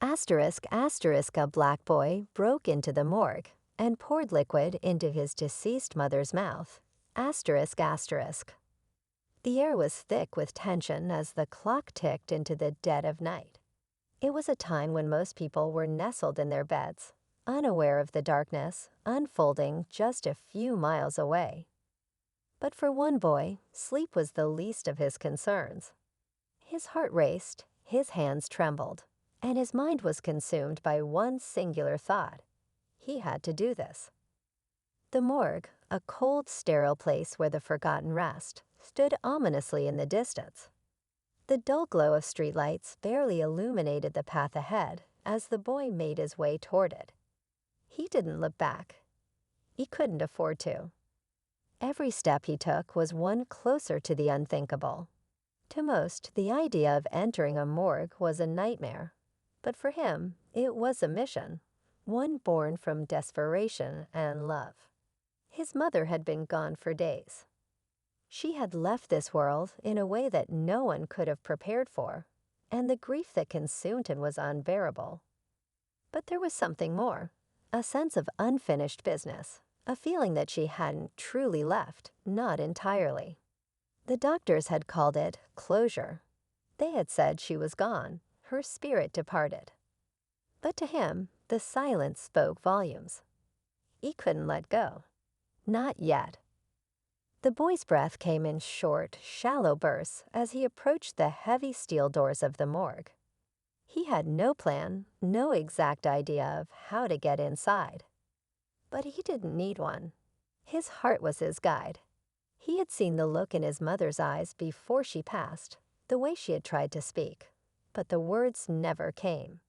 Asterisk asterisk a black boy broke into the morgue and poured liquid into his deceased mother's mouth. Asterisk asterisk. The air was thick with tension as the clock ticked into the dead of night. It was a time when most people were nestled in their beds, unaware of the darkness unfolding just a few miles away. But for one boy, sleep was the least of his concerns. His heart raced, his hands trembled, and his mind was consumed by one singular thought. He had to do this. The morgue, a cold, sterile place where the forgotten rest, stood ominously in the distance. The dull glow of streetlights barely illuminated the path ahead as the boy made his way toward it. He didn't look back. He couldn't afford to. Every step he took was one closer to the unthinkable. To most, the idea of entering a morgue was a nightmare, but for him, it was a mission, one born from desperation and love. His mother had been gone for days. She had left this world in a way that no one could have prepared for, and the grief that consumed him was unbearable. But there was something more, a sense of unfinished business, a feeling that she hadn't truly left, not entirely. The doctors had called it closure. They had said she was gone, her spirit departed. But to him, the silence spoke volumes. He couldn't let go. Not yet. The boy's breath came in short, shallow bursts as he approached the heavy steel doors of the morgue. He had no plan, no exact idea of how to get inside. But he didn't need one. His heart was his guide. He had seen the look in his mother's eyes before she passed, the way she had tried to speak, but the words never came.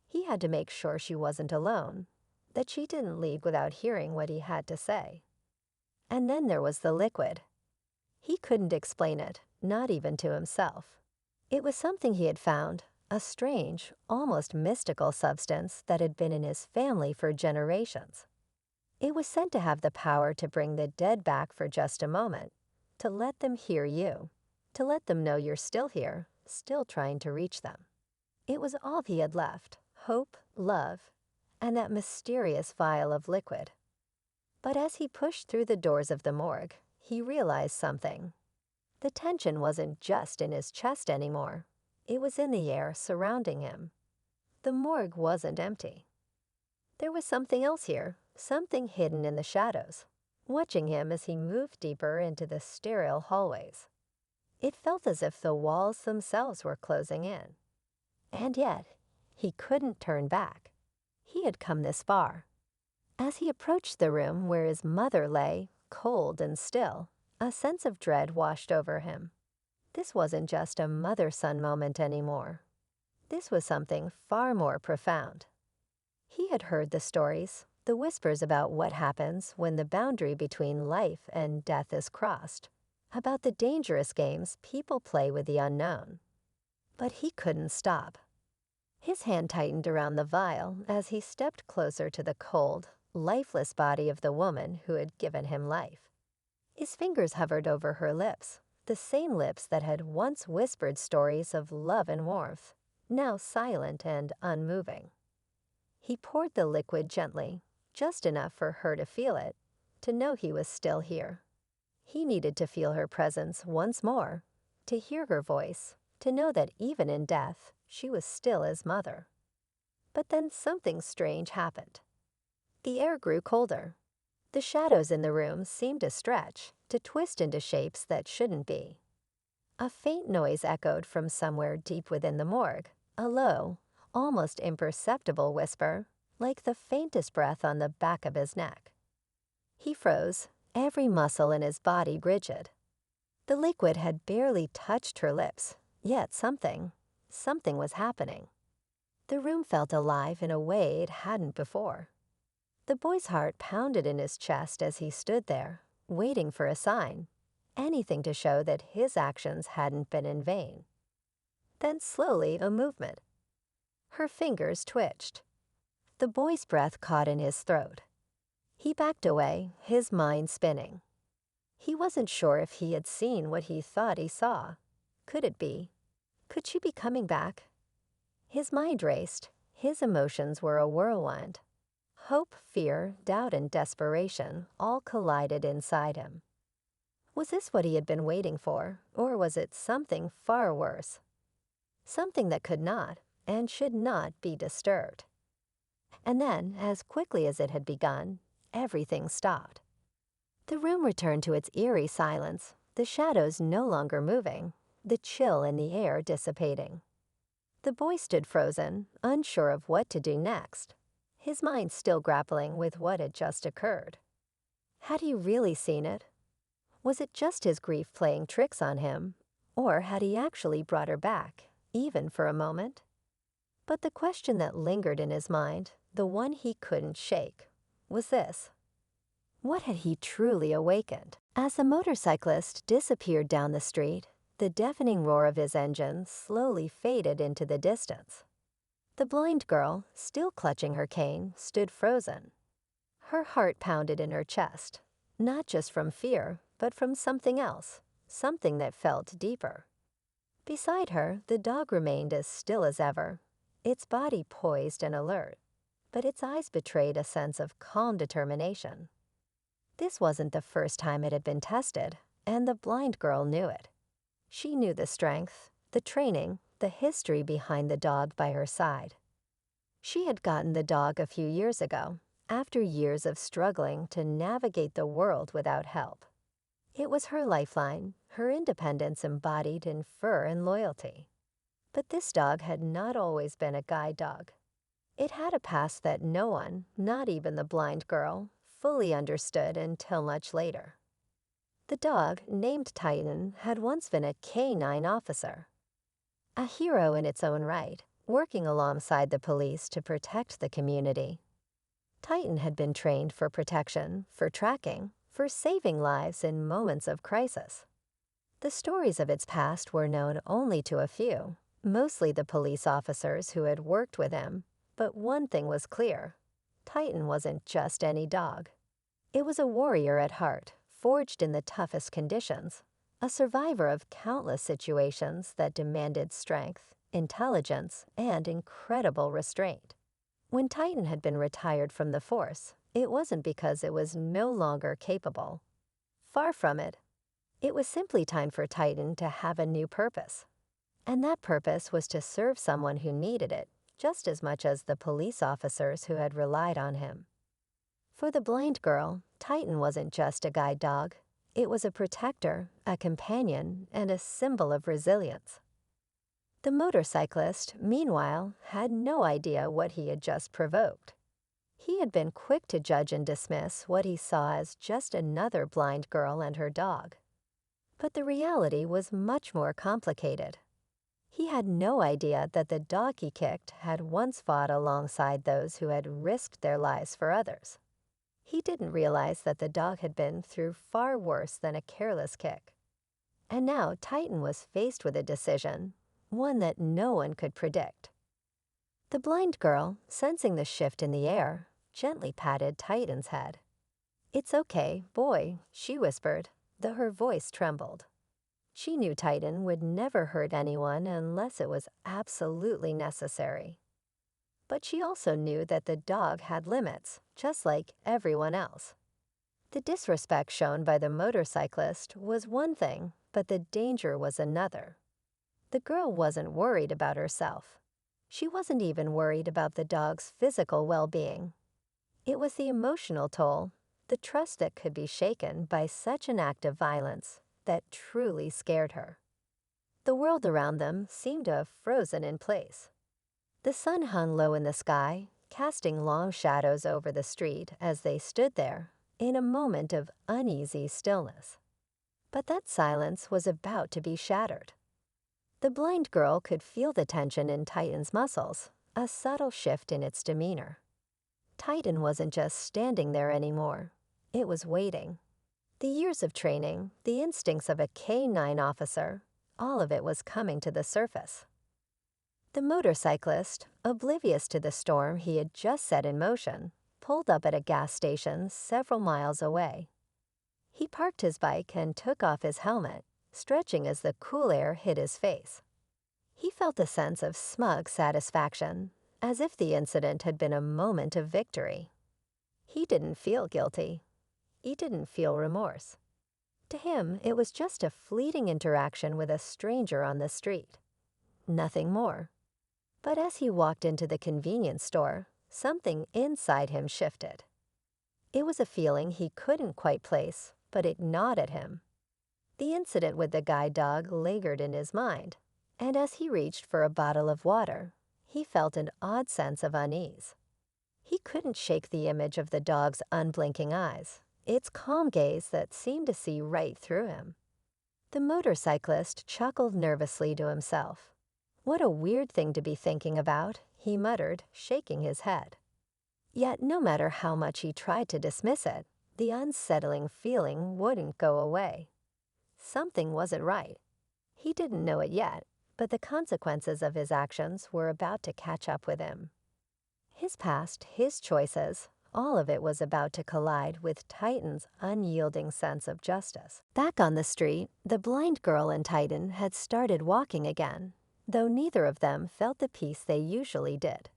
He had to make sure she wasn't alone, that she didn't leave without hearing what he had to say. And then there was the liquid. He couldn't explain it, not even to himself. It was something he had found, a strange, almost mystical substance that had been in his family for generations. It was said to have the power to bring the dead back for just a moment, to let them hear you, to let them know you're still here, still trying to reach them. It was all he had left, hope, love, and that mysterious vial of liquid. But as he pushed through the doors of the morgue, he realized something. The tension wasn't just in his chest anymore. It was in the air surrounding him. The morgue wasn't empty. There was something else here, something hidden in the shadows, watching him as he moved deeper into the sterile hallways. It felt as if the walls themselves were closing in. And yet, he couldn't turn back. He had come this far. As he approached the room where his mother lay, cold and still, a sense of dread washed over him. This wasn't just a mother-son moment anymore. This was something far more profound. He had heard the stories, the whispers about what happens when the boundary between life and death is crossed, about the dangerous games people play with the unknown. But he couldn't stop. His hand tightened around the vial as he stepped closer to the cold, lifeless body of the woman who had given him life. His fingers hovered over her lips, the same lips that had once whispered stories of love and warmth, now silent and unmoving. He poured the liquid gently, just enough for her to feel it, to know he was still here. He needed to feel her presence once more, to hear her voice, to know that even in death, she was still his mother. But then something strange happened. The air grew colder. The shadows in the room seemed to stretch, to twist into shapes that shouldn't be. A faint noise echoed from somewhere deep within the morgue, a low, almost imperceptible whisper, like the faintest breath on the back of his neck. He froze, every muscle in his body rigid. The liquid had barely touched her lips, yet something was happening. The room felt alive in a way it hadn't before. The boy's heart pounded in his chest as he stood there, waiting for a sign, anything to show that his actions hadn't been in vain. Then slowly a movement. Her fingers twitched. The boy's breath caught in his throat. He backed away, his mind spinning. He wasn't sure if he had seen what he thought he saw. Could it be? Could she be coming back? His mind raced. His emotions were a whirlwind. Hope, fear, doubt, and desperation all collided inside him. Was this what he had been waiting for, or was it something far worse? Something that could not and should not be disturbed. And then, as quickly as it had begun, everything stopped. The room returned to its eerie silence, the shadows no longer moving, the chill in the air dissipating. The boy stood frozen, unsure of what to do next, his mind still grappling with what had just occurred. Had he really seen it? Was it just his grief playing tricks on him, or had he actually brought her back, even for a moment? But the question that lingered in his mind, the one he couldn't shake, was this. What had he truly awakened? As the motorcyclist disappeared down the street, the deafening roar of his engine slowly faded into the distance. The blind girl, still clutching her cane, stood frozen. Her heart pounded in her chest, not just from fear, but from something else, something that felt deeper. Beside her, the dog remained as still as ever, its body poised and alert, but its eyes betrayed a sense of calm determination. This wasn't the first time it had been tested, and the blind girl knew it. She knew the strength, the training, the history behind the dog by her side. She had gotten the dog a few years ago, after years of struggling to navigate the world without help. It was her lifeline, her independence embodied in fur and loyalty. But this dog had not always been a guide dog. It had a past that no one, not even the blind girl, fully understood until much later. The dog, named Titan, had once been a canine officer. A hero in its own right, working alongside the police to protect the community. Titan had been trained for protection, for tracking, for saving lives in moments of crisis. The stories of its past were known only to a few, mostly the police officers who had worked with him, but one thing was clear. Titan wasn't just any dog. It was a warrior at heart, forged in the toughest conditions, a survivor of countless situations that demanded strength, intelligence, and incredible restraint. When Titan had been retired from the force, it wasn't because it was no longer capable. Far from it. It was simply time for Titan to have a new purpose. And that purpose was to serve someone who needed it, just as much as the police officers who had relied on him. For the blind girl, Titan wasn't just a guide dog. It was a protector, a companion, and a symbol of resilience. The motorcyclist, meanwhile, had no idea what he had just provoked. He had been quick to judge and dismiss what he saw as just another blind girl and her dog. But the reality was much more complicated. He had no idea that the dog he kicked had once fought alongside those who had risked their lives for others. He didn't realize that the dog had been through far worse than a careless kick. And now Titan was faced with a decision, one that no one could predict. The blind girl, sensing the shift in the air, gently patted Titan's head. "It's okay, boy," she whispered, though her voice trembled. She knew Titan would never hurt anyone unless it was absolutely necessary. But she also knew that the dog had limits, just like everyone else. The disrespect shown by the motorcyclist was one thing, but the danger was another. The girl wasn't worried about herself. She wasn't even worried about the dog's physical well-being. It was the emotional toll, the trust that could be shaken by such an act of violence, that truly scared her. The world around them seemed to have frozen in place. The sun hung low in the sky, casting long shadows over the street as they stood there, in a moment of uneasy stillness. But that silence was about to be shattered. The blind girl could feel the tension in Titan's muscles, a subtle shift in its demeanor. Titan wasn't just standing there anymore. It was waiting. The years of training, the instincts of a canine officer, all of it was coming to the surface. The motorcyclist, oblivious to the storm he had just set in motion, pulled up at a gas station several miles away. He parked his bike and took off his helmet, stretching as the cool air hit his face. He felt a sense of smug satisfaction, as if the incident had been a moment of victory. He didn't feel guilty. He didn't feel remorse. To him, it was just a fleeting interaction with a stranger on the street. Nothing more. But as he walked into the convenience store, something inside him shifted. It was a feeling he couldn't quite place, but it gnawed at him. The incident with the guide dog lingered in his mind, and as he reached for a bottle of water, he felt an odd sense of unease. He couldn't shake the image of the dog's unblinking eyes, its calm gaze that seemed to see right through him. The motorcyclist chuckled nervously to himself. "What a weird thing to be thinking about," he muttered, shaking his head. Yet no matter how much he tried to dismiss it, the unsettling feeling wouldn't go away. Something wasn't right. He didn't know it yet, but the consequences of his actions were about to catch up with him. His past, his choices, all of it was about to collide with Titan's unyielding sense of justice. Back on the street, the blind girl and Titan had started walking again, though neither of them felt the peace they usually did.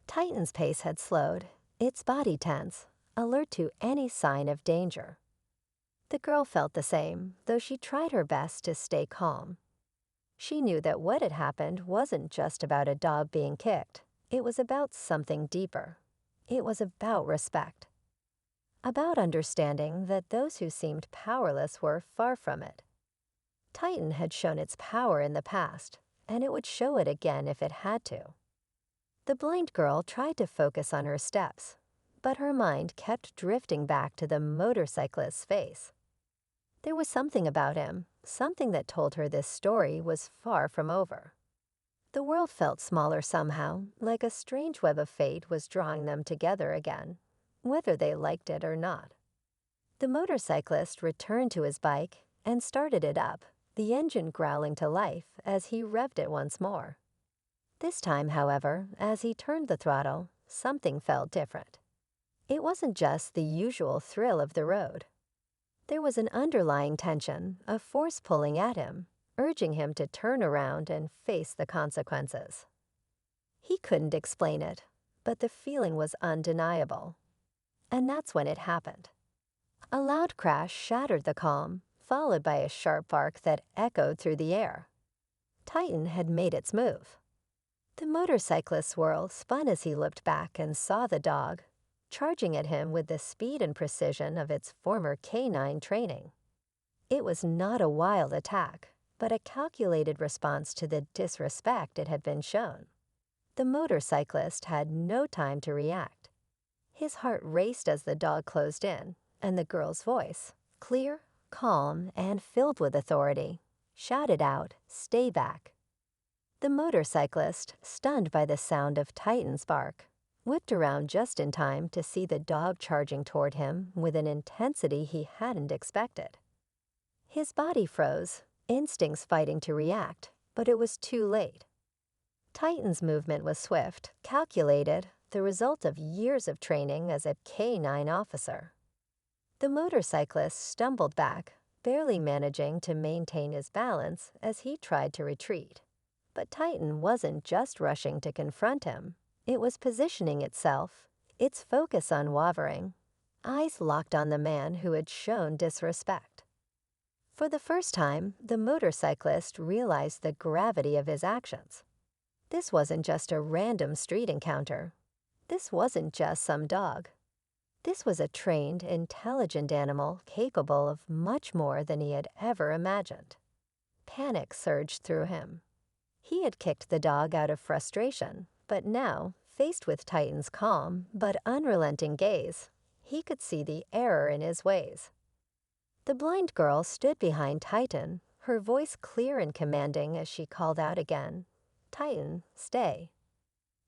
Titan's pace had slowed, its body tense, alert to any sign of danger. The girl felt the same, though she tried her best to stay calm. She knew that what had happened wasn't just about a dog being kicked. It was about something deeper. It was about respect. About understanding that those who seemed powerless were far from it. Titan had shown its power in the past, and it would show it again if it had to. The blind girl tried to focus on her steps, but her mind kept drifting back to the motorcyclist's face. There was something about him, something that told her this story was far from over. The world felt smaller somehow, like a strange web of fate was drawing them together again, whether they liked it or not. The motorcyclist returned to his bike and started it up, the engine growling to life as he revved it once more. This time, however, as he turned the throttle, something felt different. It wasn't just the usual thrill of the road. There was an underlying tension, a force pulling at him, urging him to turn around and face the consequences. He couldn't explain it, but the feeling was undeniable. And that's when it happened. A loud crash shattered the calm, followed by a sharp bark that echoed through the air. Titan had made its move. The motorcyclist's whirl spun as he looked back and saw the dog, charging at him with the speed and precision of its former canine training. It was not a wild attack, but a calculated response to the disrespect it had been shown. The motorcyclist had no time to react. His heart raced as the dog closed in, and the girl's voice, clear, calm, and filled with authority, shouted out, "Stay back." The motorcyclist, stunned by the sound of Titan's bark, whipped around just in time to see the dog charging toward him with an intensity he hadn't expected. His body froze, instincts fighting to react, but it was too late. Titan's movement was swift, calculated, the result of years of training as a canine officer. The motorcyclist stumbled back, barely managing to maintain his balance as he tried to retreat. But Titan wasn't just rushing to confront him. It was positioning itself, its focus unwavering, eyes locked on the man who had shown disrespect. For the first time, the motorcyclist realized the gravity of his actions. This wasn't just a random street encounter. This wasn't just some dog. This was a trained, intelligent animal capable of much more than he had ever imagined. Panic surged through him. He had kicked the dog out of frustration, but now, faced with Titan's calm but unrelenting gaze, he could see the error in his ways. The blind girl stood behind Titan, her voice clear and commanding as she called out again, "Titan, stay."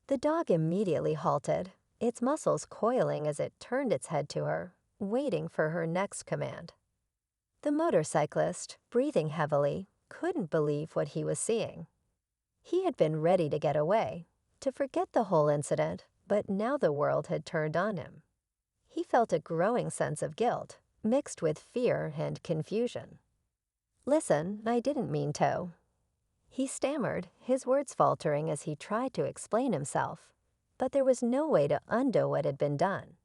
The dog immediately halted, its muscles coiling as it turned its head to her, waiting for her next command. The motorcyclist, breathing heavily, couldn't believe what he was seeing. He had been ready to get away, to forget the whole incident, but now the world had turned on him. He felt a growing sense of guilt, mixed with fear and confusion. "Listen, I didn't mean to." He stammered, his words faltering as he tried to explain himself. but there was no way to undo what had been done.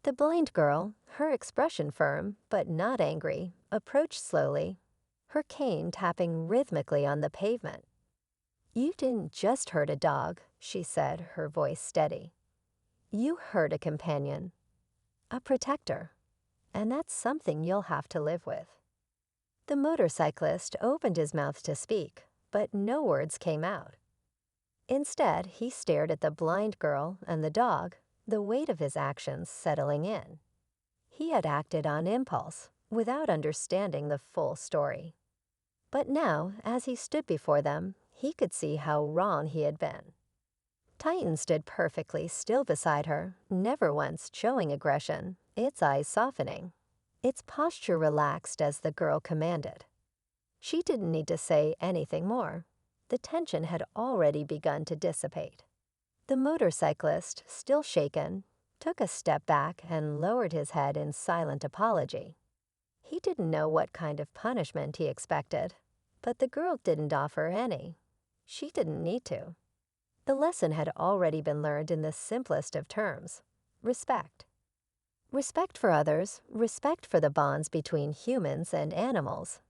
The blind girl, her expression firm but not angry, approached slowly, her cane tapping rhythmically on the pavement. "You didn't just hurt a dog," she said, her voice steady. "You hurt a companion, a protector, and that's something you'll have to live with." The motorcyclist opened his mouth to speak, but no words came out. Instead, he stared at the blind girl and the dog, the weight of his actions settling in. He had acted on impulse, without understanding the full story. But now, as he stood before them, he could see how wrong he had been. Titan stood perfectly still beside her, never once showing aggression, its eyes softening, its posture relaxed as the girl commanded. She didn't need to say anything more. The tension had already begun to dissipate. The motorcyclist, still shaken, took a step back and lowered his head in silent apology. He didn't know what kind of punishment he expected, but the girl didn't offer any. She didn't need to. The lesson had already been learned in the simplest of terms: respect. Respect for others, respect for the bonds between humans and animals,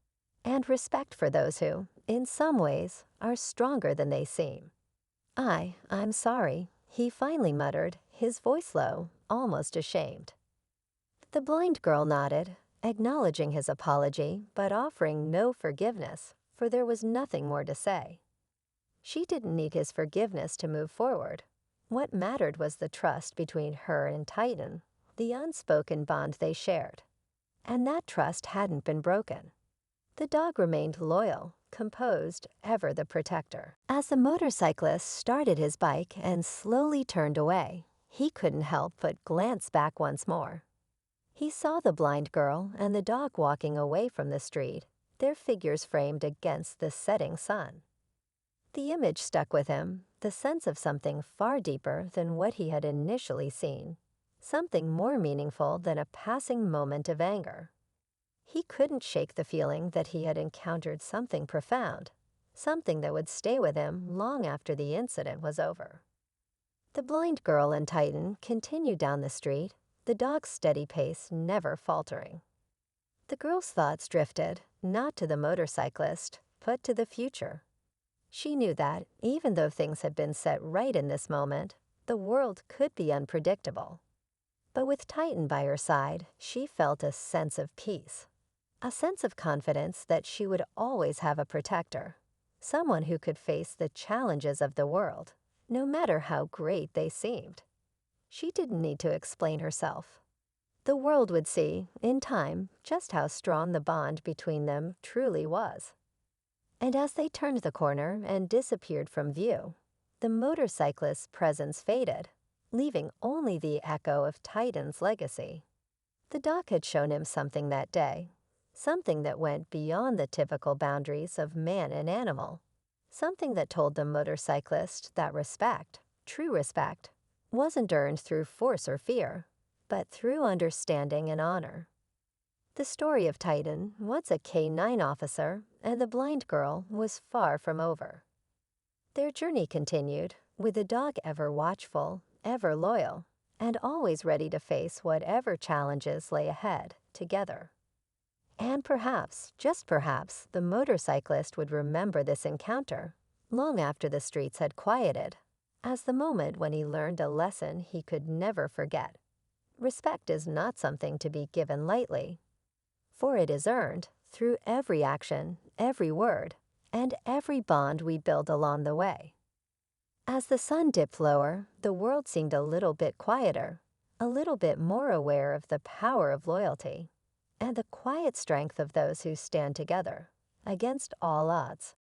and respect for those who, in some ways, are stronger than they seem. I'm sorry," he finally muttered, his voice low, almost ashamed. The blind girl nodded, acknowledging his apology but offering no forgiveness, for there was nothing more to say. She didn't need his forgiveness to move forward. What mattered was the trust between her and Titan, the unspoken bond they shared. And that trust hadn't been broken. The dog remained loyal, composed, ever the protector. As the motorcyclist started his bike and slowly turned away, he couldn't help but glance back once more. He saw the blind girl and the dog walking away from the street, their figures framed against the setting sun. The image stuck with him, the sense of something far deeper than what he had initially seen, something more meaningful than a passing moment of anger. He couldn't shake the feeling that he had encountered something profound, something that would stay with him long after the incident was over. The blind girl and Titan continued down the street, the dog's steady pace never faltering. The girl's thoughts drifted, not to the motorcyclist, but to the future. She knew that, even though things had been set right in this moment, the world could be unpredictable. But with Titan by her side, she felt a sense of peace. A sense of confidence that she would always have a protector, someone who could face the challenges of the world, no matter how great they seemed. She didn't need to explain herself. The world would see, in time, just how strong the bond between them truly was. And as they turned the corner and disappeared from view, the motorcyclist's presence faded, leaving only the echo of Titan's legacy. The dog had shown him something that day, something that went beyond the typical boundaries of man and animal, something that told the motorcyclist that respect, true respect, wasn't earned through force or fear, but through understanding and honor. The story of Titan, once a K-9 officer, and the blind girl was far from over. Their journey continued, with the dog ever watchful, ever loyal, and always ready to face whatever challenges lay ahead, together. And perhaps, just perhaps, the motorcyclist would remember this encounter, long after the streets had quieted, as the moment when he learned a lesson he could never forget. Respect is not something to be given lightly, for it is earned through every action, every word, and every bond we build along the way. As the sun dipped lower, the world seemed a little bit quieter, a little bit more aware of the power of loyalty, and the quiet strength of those who stand together, against all odds.